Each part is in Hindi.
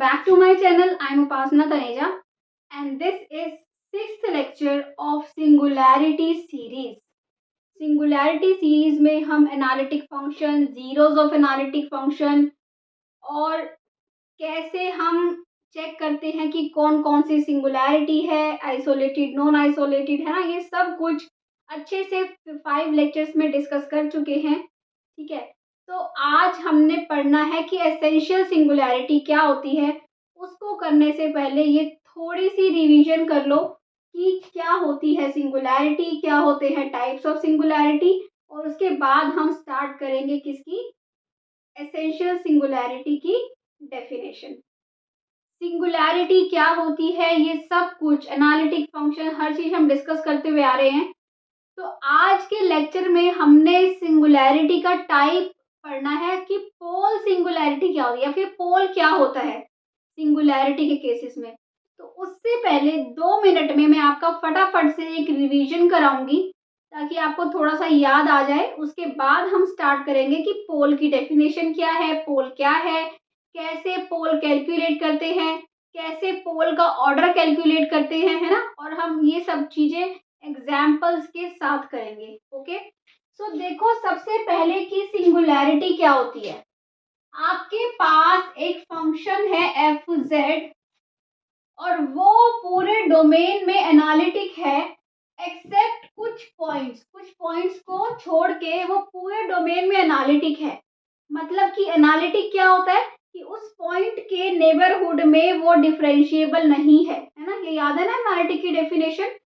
back to my channel. I am Upasana Taneja and this is 6th lecture of Singularity series. Singularity series में हम analytic function, zeros of analytic function और कैसे हम चेक करते हैं कि कौन कौन सी सिंगुलैरिटी है, आइसोलेटेड, नॉन आइसोलेटेड, है ना, ये सब कुछ अच्छे से 5 लेक्चर्स में डिस्कस कर चुके हैं. ठीक है, तो आज हमने पढ़ना है कि एसेंशियल सिंगुलैरिटी क्या होती है. उसको करने से पहले ये थोड़ी सी रिवीजन कर लो कि क्या होती है सिंगुलैरिटी, क्या होते हैं टाइप्स ऑफ सिंगुलैरिटी, और उसके बाद हम स्टार्ट करेंगे किसकी, एसेंशियल सिंगुलैरिटी की डेफिनेशन. सिंगुलैरिटी क्या होती है, ये सब कुछ एनालिटिक फंक्शन हर चीज हम डिस्कस करते हुए आ रहे हैं. तो आज के लेक्चर में हमने सिंगुलैरिटी का टाइप पढ़ना है कि पोल सिंगुलैरिटी क्या होती है या फिर पोल क्या होता है सिंगुलैरिटी के केसेस में. तो उससे पहले 2 मिनट में मैं आपका फटाफट से एक रिवीजन कराऊंगी ताकि आपको थोड़ा सा याद आ जाए. उसके बाद हम स्टार्ट करेंगे कि पोल की डेफिनेशन क्या है, पोल क्या है, कैसे पोल कैलकुलेट करते हैं, कैसे पोल का ऑर्डर कैलकुलेट करते हैं, है ना, और हम ये सब चीजें एग्जाम्पल्स के साथ करेंगे. ओके, सो देखो सबसे पहले की सिंगुलैरिटी क्या होती है. आपके पास एक फंक्शन है एफ जेड और वो पूरे डोमेन में एनालिटिक है एक्सेप्ट कुछ पॉइंट्स को छोड़ के वो पूरे डोमेन में एनालिटिक है. मतलब कि एनालिटिक क्या होता है कि उस पॉइंट के नेबरहुड में वो डिफरेंशिएबल नहीं है ना. ये याद है ना एनालिटिक की डेफिनेशन.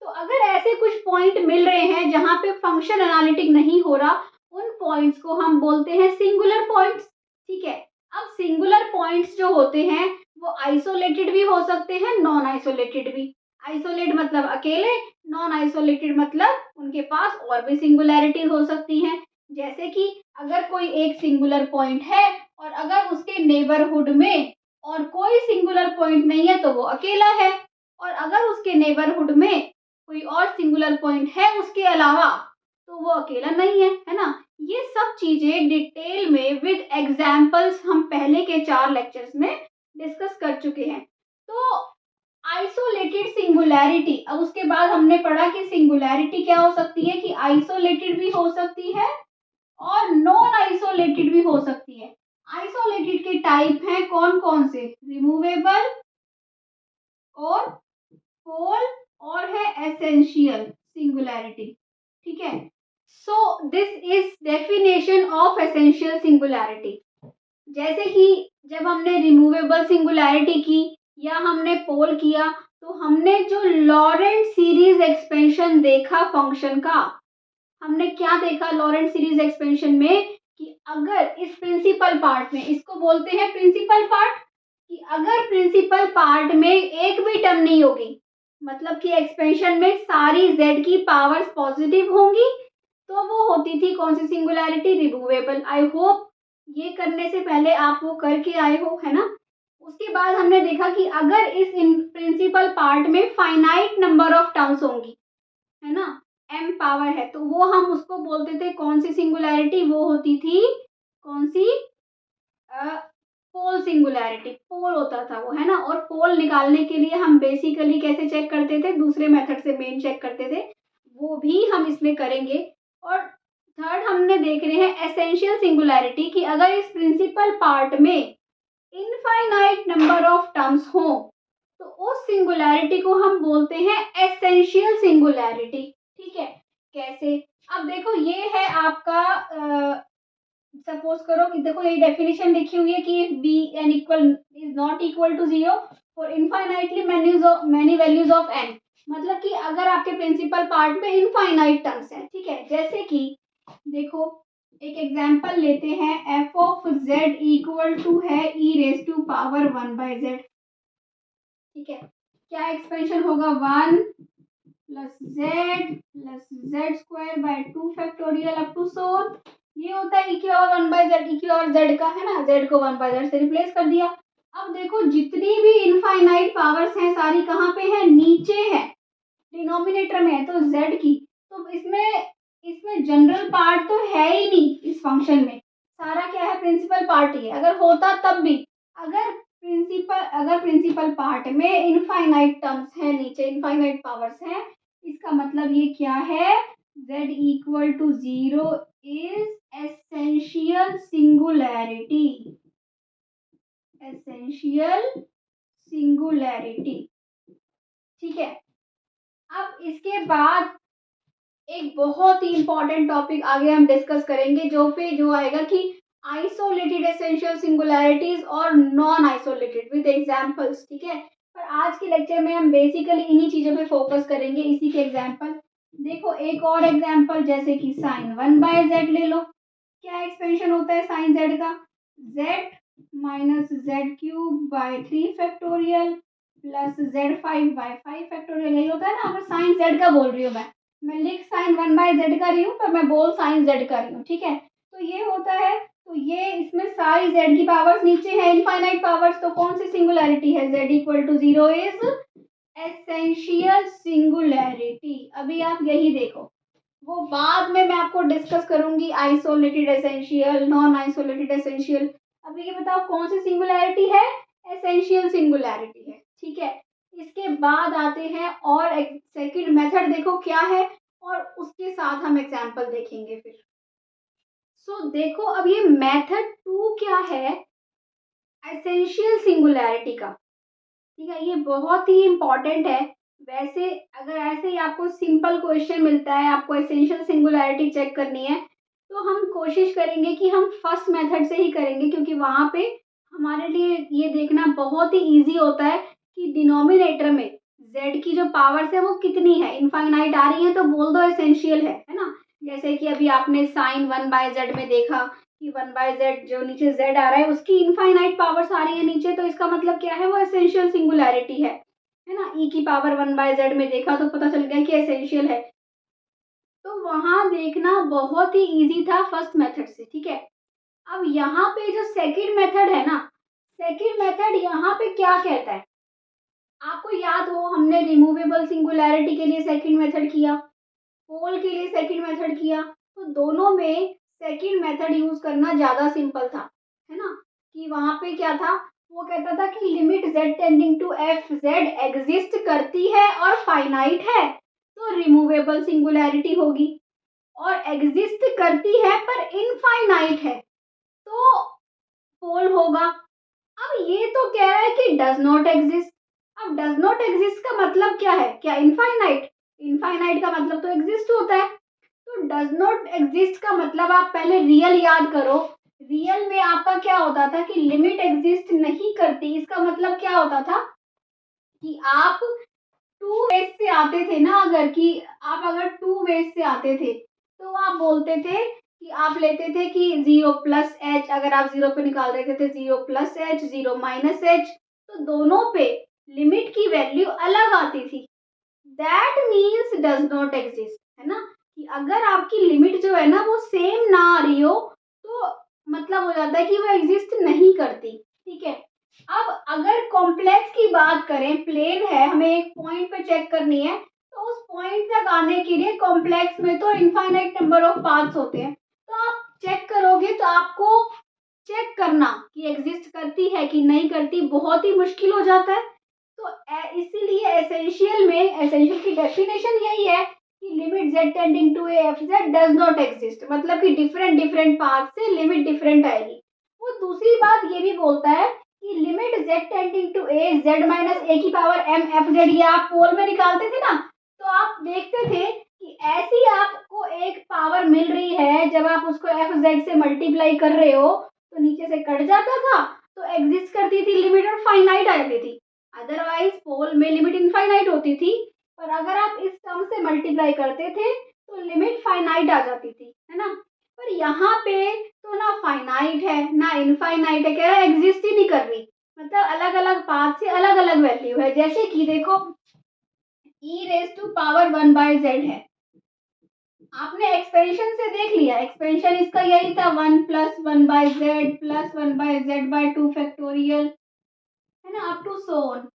तो अगर ऐसे कुछ पॉइंट मिल रहे हैं जहां पे फंक्शन एनालिटिक नहीं हो रहा, उन पॉइंट्स को हम बोलते हैं सिंगुलर पॉइंट्स. ठीक है, अब सिंगुलर पॉइंट्स जो होते हैं वो आइसोलेटेड भी हो सकते हैं, नॉन आइसोलेटेड भी. आइसोलेट मतलब अकेले, नॉन आइसोलेटेड मतलब उनके पास और भी सिंगुलैरिटी हो सकती हैं. जैसे कि अगर कोई एक सिंगुलर पॉइंट है और अगर उसके नेबरहुड में और कोई सिंगुलर पॉइंट नहीं है तो वो अकेला है, और अगर उसके नेबरहुड में कोई और सिंगुलर पॉइंट है उसके अलावा तो वो अकेला नहीं है ना. ये सब चीजें डिटेल में विद एग्जांपल्स हम पहले के 4 लेक्चर्स में डिस्कस कर चुके हैं. तो आइसोलेटेड सिंगुलैरिटी, अब उसके बाद हमने पढ़ा कि सिंगुलैरिटी क्या हो सकती है कि आइसोलेटेड भी हो सकती है और नॉन आइसोलेटेड भी हो सकती है. आइसोलेटेड के टाइप हैं कौन कौन से, रिमूवेबल और पोल और है एसेंशियल सिंगुलैरिटी. ठीक है, so this is definition of essential singularity. जैसे कि जब हमने रिमूवेबल सिंगुलैरिटी की या हमने पोल किया तो हमने जो लॉरेंट सीरीज एक्सपेंशन देखा फंक्शन का, हमने क्या देखा लॉरेंट सीरीज एक्सपेंशन में कि अगर इस प्रिंसिपल पार्ट में, इसको बोलते हैं प्रिंसिपल पार्ट, कि अगर प्रिंसिपल पार्ट में एक भी टर्म नहीं होगी, मतलब कि एक्सपेंशन में सारी z की पावर्स पॉजिटिव होंगी, तो वो होती थी कौन सी सिंगुलैरिटी, रिमूवेबल. आई होप ये करने से पहले आप वो करके आए हो, है ना. उसके बाद हमने देखा कि अगर इस प्रिंसिपल पार्ट में फाइनाइट नंबर ऑफ टर्म्स होंगी, है ना, m पावर है, तो वो हम उसको बोलते थे कौन सी सिंगुलैरिटी, वो होती थी कौन सी, पोल सिंगुलैरिटी. पोल होता था वो, है ना. और पोल निकालने के लिए हम बेसिकली कैसे चेक करते थे, दूसरे मेथड से मेन चेक करते थे, वो भी हम इसमें करेंगे. और थर्ड हमने देख रहे हैं एसेंशियल सिंगुलैरिटी कि अगर इस प्रिंसिपल पार्ट में इनफाइनाइट नंबर ऑफ टर्म्स हो तो उस सिंगुलैरिटी को हम बोलते हैं एसेंशियल सिंगुलैरिटी. ठीक है, कैसे, अब देखो ये है आपका सपोज करो कि देखो ये डेफिनेशन लिखी हुई है कि B N equal is not equal to 0 for infinitely many values of N. मतलब कि अगर आपके प्रिंसिपल पार्ट में इनफाइनाइट टर्म्स हैं, ठीक है, जैसे कि देखो एक एग्जांपल लेते हैं, F of Z equal to है E raise to power 1/z. ठीक है, क्या एक्सपेंशन होगा, 1 plus Z square by 2 factorial up to सोन. ये होता है ई की और 1/z, ई की और z का, है ना, z को 1/z से रिप्लेस कर दिया. अब देखो जितनी भी इनफाइनाइट पावर्स हैं सारी कहाँ पे है, नीचे है, डिनोमिनेटर में है, तो z की, तो इसमें जनरल पार्ट तो है ही नहीं. इस फंक्शन में सारा क्या है, प्रिंसिपल पार्ट ही है. अगर होता तब भी, अगर अगर प्रिंसिपल पार्ट में इनफाइनाइट टर्म्स है, नीचे इनफाइनाइट पावर्स हैं, इसका मतलब ये क्या है, z equal to 0 is essential singularity, essential singularity. ठीक है, अब इसके बाद एक बहुत ही इंपॉर्टेंट टॉपिक आगे हम डिस्कस करेंगे, जो आएगा कि आइसोलेटेड एसेंशियल सिंगुलैरिटीज और नॉन आइसोलेटेड विद एग्जांपल्स। ठीक है, पर आज के लेक्चर में हम बेसिकली इन्हीं चीजों पे फोकस करेंगे, इसी के एग्जांपल। देखो एक और एग्जांपल, जैसे कि साइन 1/z ले लो। क्या एक्सपेंशन होता है साइन z का, z minus z³/3 plus z5/5 यही होता है ना। अगर साइन z का बोल रही हूँ मैं लिख साइन 1/z कर रही हूँ, पर मैं बोल साइन z कर रही हूँ। ठीक है, तो ये होता है, तो ये इसमें सारी z की पावर्स नीचे है, इनफाइनाइट पावर्स, तो कौन सी सिंगुलैरिटी है, z equal to 0 is essential singularity. अभी आप यही देखो, वो बाद में मैं आपको डिस्कस करूंगी, isolated essential, non isolated essential. अभी ये बताओ कौन सी सिंगुलैरिटी है, एसेंशियल सिंगुलैरिटी है। ठीक है, इसके बाद आते हैं और सेकंड मेथड देखो क्या है, और उसके साथ हम एग्जांपल देखेंगे फिर। देखो अब ये मेथड 2 क्या है, एसेंशियल सिंगुलैरिटी का। ठीक है, ये बहुत ही इंपॉर्टेंट है। वैसे अगर ऐसे ही आपको सिंपल क्वेश्चन मिलता है, आपको एसेंशियल सिंगुलैरिटी चेक करनी है, तो हम कोशिश करेंगे कि हम फर्स्ट मेथड से ही करेंगे, क्योंकि वहाँ पे हमारे लिए ये देखना बहुत ही इजी होता है कि डिनोमिनेटर में z की जो पावर्स है वो कितनी है, इनफाइनाइट आ रही है तो बोल दो एसेंशियल है ना। जैसे कि अभी आपने साइन 1/z में देखा कि 1/z जो नीचे z आ रहा है उसकी इनफाइनाइट पावर्स आ रही है नीचे, तो इसका मतलब क्या है, वो एसेंशियल सिंगुलैरिटी है ना। e की पावर 1/z में देखा तो पता चल गया कि एसेंशियल है। तो वहां देखना बहुत ही इजी था फर्स्ट मेथड से। ठीक है, अब यहाँ पे जो सेकंड मेथड है ना, सेकंड मेथड यहाँ पे क्या कहता है, आपको याद हो हमने रिमूवेबल सिंगुलैरिटी के लिए सेकंड मेथड किया, पोल के लिए सेकंड मेथड किया, तो दोनों में सेकंड मेथड यूज करना ज्यादा सिंपल था, है ना। कि वहां पे क्या था, वो कहता था कि limit z tending to f z exist करती है और फाइनाइट है तो रिमूवेबल सिंगुलैरिटी होगी, और एग्जिस्ट करती है पर इनफाइनाइट है तो पोल होगा। अब ये तो कह रहा है कि डज नॉट एग्जिस्ट। अब डज नॉट एग्जिस्ट का मतलब क्या है, क्या इनफाइनाइट, इनफाइनाइट का मतलब तो एग्जिस्ट होता है। तो डज नॉट एग्जिस्ट का मतलब आप पहले रियल याद करो, रियल में आपका क्या होता था कि लिमिट एग्जिस्ट नहीं करती, इसका मतलब क्या होता था कि आप टू वेज से आते थे ना, अगर टू वेज से आते थे तो आप बोलते थे कि आप लेते थे कि 0+h, अगर आप 0 पे निकाल देते थे 0+h 0-h, तो दोनों पे लिमिट की वैल्यू अलग आती थी। That means does not exist, है ना। कि अगर आपकी लिमिट जो है ना वो सेम ना आ रही हो तो मतलब हो जाता है कि वो एग्जिस्ट नहीं करती। ठीक है, अब अगर कॉम्प्लेक्स की बात करें, प्लेन है, हमें एक पॉइंट पे चेक करनी है, तो उस पॉइंट तक आने के लिए कॉम्प्लेक्स में तो इनफाइनाइट नंबर ऑफ पाथ्स होते हैं, तो आप चेक करोगे तो आपको चेक करना कि एग्जिस्ट करती है कि नहीं करती बहुत ही मुश्किल हो जाता है। तो इसीलिए एसेंशियल की डेफिनेशन यही है कि limit z tending to f z does not exist, मतलब कि डिफरेंट डिफरेंट पाथ से लिमिट डिफरेंट आएगी। वो दूसरी बात ये भी बोलता है कि limit z tending to a z minus a की पावर m f z, ये आप पोल में निकालते थे ना, तो आप देखते थे कि ऐसी आपको एक पावर मिल रही है, जब आप उसको f z से मल्टीप्लाई कर रहे हो तो नीचे से कट जाता था, तो एग्जिस्ट करती थी लिमिट और फाइनाइट आ जाती थी। अदरवाइज पोल में लिमिट इनफाइनाइट होती थी, पर अगर आप इस टर्म से मल्टीप्लाई करते थे तो लिमिट फाइनाइट आ जाती थी, है ना। पर यहाँ पे तो ना फाइनाइट है ना इनफाइनाइट है, कह रहा है एग्जिस्ट ही नहीं कर रही, मतलब अलग अलग पाथ से अलग अलग वैल्यू है। जैसे कि देखो e⁻1/z है, आपने एक्सपेंशन से देख लिया, एक्सपेंशन इसका यही था 1 + 1/z + 1/z/2 फैक्टोरियल, है ना, up to so on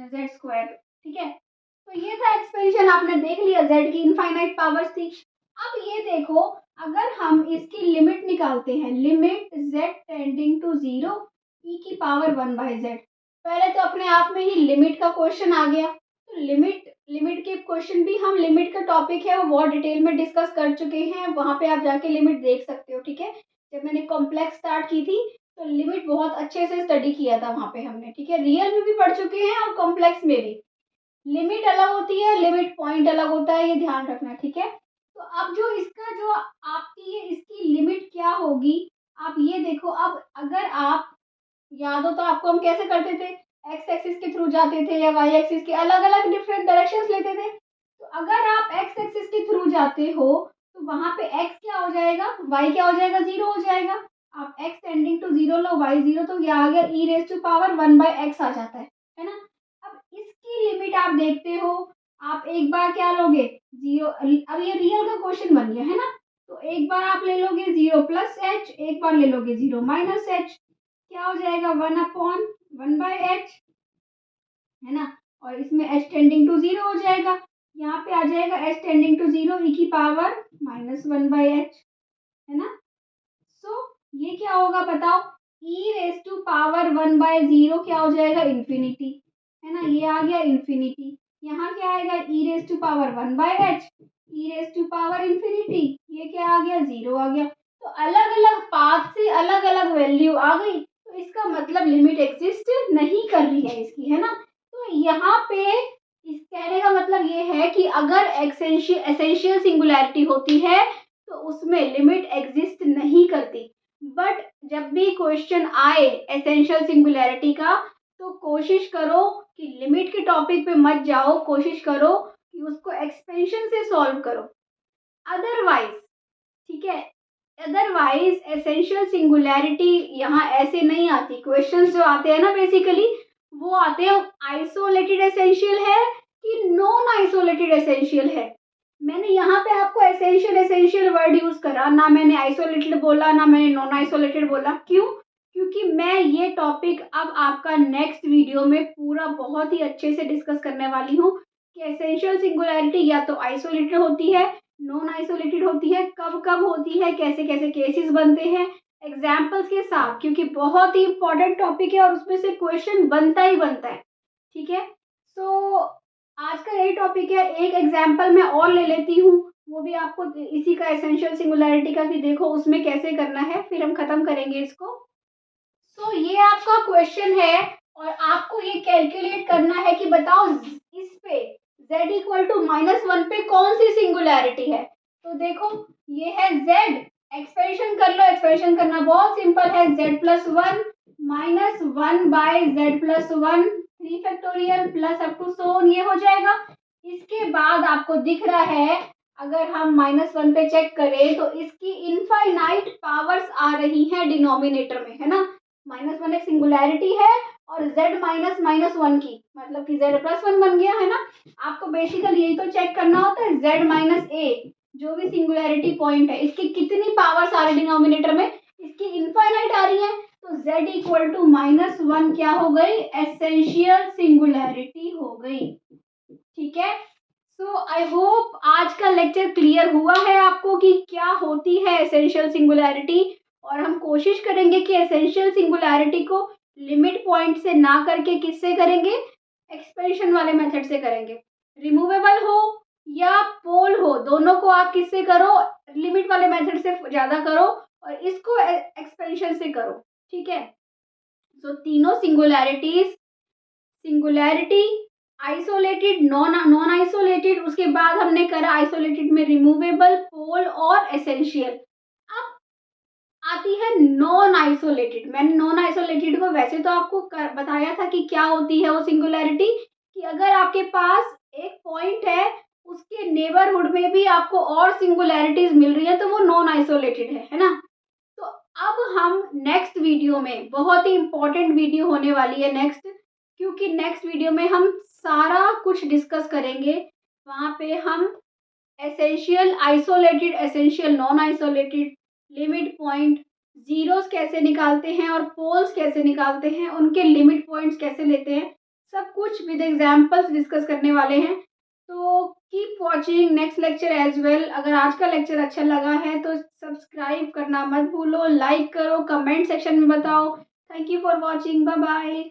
z²। ठीक है, तो ये था एक्सपेंशन, आपने देख लिया, z की इनफाइनाइट पावर्स थी। अब ये देखो, अगर हम इसकी लिमिट निकालते हैं, लिमिट z टेंडिंग टू 0 ई की पावर 1/z। पहले तो अपने आप में ही लिमिट का क्वेश्चन आ गया, तो लिमिट के क्वेश्चन भी हम, लिमिट का टॉपिक है वो बहुत डिटेल में डिस्कस कर चुके हैं, वहाँ पे आप जाके लिमिट देख सकते हो, ठीक है। जब मैंने कॉम्प्लेक्स स्टार्ट की थी तो लिमिट बहुत अच्छे से स्टडी किया था वहाँ पे हमने, ठीक है। रियल में भी पढ़ चुके हैं और कॉम्प्लेक्स में भी। लिमिट अलग होती है, लिमिट पॉइंट अलग होता है, ये ध्यान रखना, ठीक है। तो अब जो इसका जो आपकी ये इसकी लिमिट क्या होगी, आप ये देखो। अब अगर आप याद हो तो आपको हम कैसे करते थे, एक्स एक्सिस के थ्रू जाते थे या वाई एक्सिस के, अलग अलग डिफरेंट डायरेक्शंस लेते थे। तो अगर आप एक्स एक्सिस के थ्रू जाते हो तो वहां पे एक्स क्या हो जाएगा, वाई क्या हो जाएगा, जीरो हो जाएगा। आप एक्स टेंडिंग टू जीरो लो, वाई जीरो, तो क्या आ गया, E raise to power 1/x आ जाता है ना। अब इसकी लिमिट आप देखते हो, आप एक बार क्या लोगे, जीरो। अब ये रियल का क्वेश्चन बन गया है ना, तो एक बार आप ले लोगे 0+h, एक बार ले लोगे 0-h, क्या हो जाएगा 1/1/h, है ना। और इसमें h टेंडिंग टू जीरो हो जाएगा, यहाँ पे आ जाएगा h टेंडिंग टू जीरो ई की पावर -1/h, है ना। सो ये क्या होगा बताओ, ई रेज टू पावर 1/0 क्या हो जाएगा, इन्फिनिटी, है ना। ये आ गया इन्फिनिटी। यहाँ क्या आएगा, E raise to power 1/h, E raise to power infinity, ये क्या आ गया, जीरो आ गया। तो अलग अलग पाथ से अलग अलग वैल्यू आ गई, तो इसका मतलब लिमिट एग्जिस्ट नहीं कर रही है इसकी, है ना। तो यहाँ पे इस कहने का मतलब ये है कि अगर एसेंशियल सिंगुलैरिटी होती है तो उसमें लिमिट एग्जिस्ट नहीं करती। बट जब भी क्वेश्चन आए एसेंशियल सिंगुलैरिटी का, तो कोशिश करो कि लिमिट के टॉपिक पे मत जाओ, कोशिश करो कि उसको एक्सपेंशन से सॉल्व करो। अदरवाइज, ठीक है, अदरवाइज एसेंशियल सिंगुलैरिटी यहाँ ऐसे नहीं आती। क्वेश्चंस जो आते हैं ना बेसिकली वो आते हैं आइसोलेटेड एसेंशियल है कि नॉन आइसोलेटेड एसेंशियल है। मैंने यहाँ पे आपको एसेंशियल एसेंशियल वर्ड यूज करा, ना मैंने आइसोलेटेड बोला ना मैंने नॉन आइसोलेटेड बोला। क्यों? क्योंकि मैं ये टॉपिक अब आपका नेक्स्ट वीडियो में पूरा बहुत ही अच्छे से डिस्कस करने वाली हूँ कि एसेंशियल सिंगुलैरिटी या तो आइसोलेटेड होती है, नॉन आइसोलेटेड होती है, कब कब होती है, कैसे कैसे केसेस बनते हैं, एग्जाम्पल्स के साथ, क्योंकि बहुत ही इंपॉर्टेंट टॉपिक है और उसमें से क्वेश्चन बनता ही बनता है, ठीक है। सो आज का यही टॉपिक है। एक एग्जाम्पल मैं और ले लेती हूँ, वो भी आपको इसी का एसेंशियल सिंगुलैरिटी का, कि देखो उसमें कैसे करना है, फिर हम खत्म करेंगे इसको। सो ये आपका क्वेश्चन है और आपको ये कैलकुलेट करना है कि बताओ इस पे z इक्वल टू -1 पे कौन सी सिंगुलैरिटी है। तो देखो ये है z, एक्सपेंशन कर लो, एक्सपेंशन करना बहुत सिंपल है, z+1 -1/z+1 3 factorial plus up to so on, ये हो जाएगा। इसके बाद आपको दिख रहा है, अगर हम -1 पे चेक करें तो इसकी इनफाइनाइट पावर्स आ रही हैं डिनोमिनेटर में, है ना। -1 एक सिंगुलैरिटी है और z -1 की मतलब कि z+1 बन गया, है ना। आपको बेसिकली यही तो चेक करना होता है, z-a जो भी सिंगुलैरिटी पॉइंट है इसकी कितनी पावर्स आ रही डिनोमिनेटर में, इसकी इनफाइनाइट आ रही है, तो z इक्वल टू -1 क्या हो गई, एसेंशियल सिंगुलैरिटी हो गई, ठीक है। सो आई होप आज का लेक्चर क्लियर हुआ है आपको कि क्या होती है एसेंशियल सिंगुलैरिटी, और हम कोशिश करेंगे कि एसेंशियल सिंगुलैरिटी को लिमिट पॉइंट से ना करके किससे करेंगे, एक्सपेंशन वाले मेथड से करेंगे। रिमूवेबल हो या पोल हो, दोनों को आप किससे करो, लिमिट वाले मेथड से ज़्यादा करो और इसको एक्सपेंशन से करो, ठीक है। तो तीनों सिंगुलैरिटी आइसोलेटेड, नॉन आइसोलेटेड, उसके बाद हमने करा आइसोलेटेड में रिमूवेबल, पोल और एसेंशियल। अब आती है नॉन आइसोलेटेड। मैंने नॉन आइसोलेटेड को वैसे तो आपको बताया था कि क्या होती है वो सिंगुलैरिटी, कि अगर आपके पास एक पॉइंट है उसके नेबरहुड में भी आपको और सिंगुलैरिटीज मिल रही है तो वो नॉन आइसोलेटेड है ना। तो अब हम नेक्स्ट वीडियो में, बहुत ही इंपॉर्टेंट वीडियो होने वाली है नेक्स्ट, क्योंकि नेक्स्ट वीडियो में हम सारा कुछ डिस्कस करेंगे। वहाँ पे हम essential isolated, essential non isolated, limit point, zeros कैसे निकालते हैं और पोल्स कैसे निकालते हैं, उनके लिमिट पॉइंट्स कैसे लेते हैं, सब कुछ विद एग्जांपल्स डिस्कस करने वाले हैं। तो keep watching next lecture as well. अगर आज का लेक्चर अच्छा लगा है तो सब्सक्राइब करना मत भूलो, लाइक करो, कमेंट सेक्शन में बताओ thank you for watching, bye bye.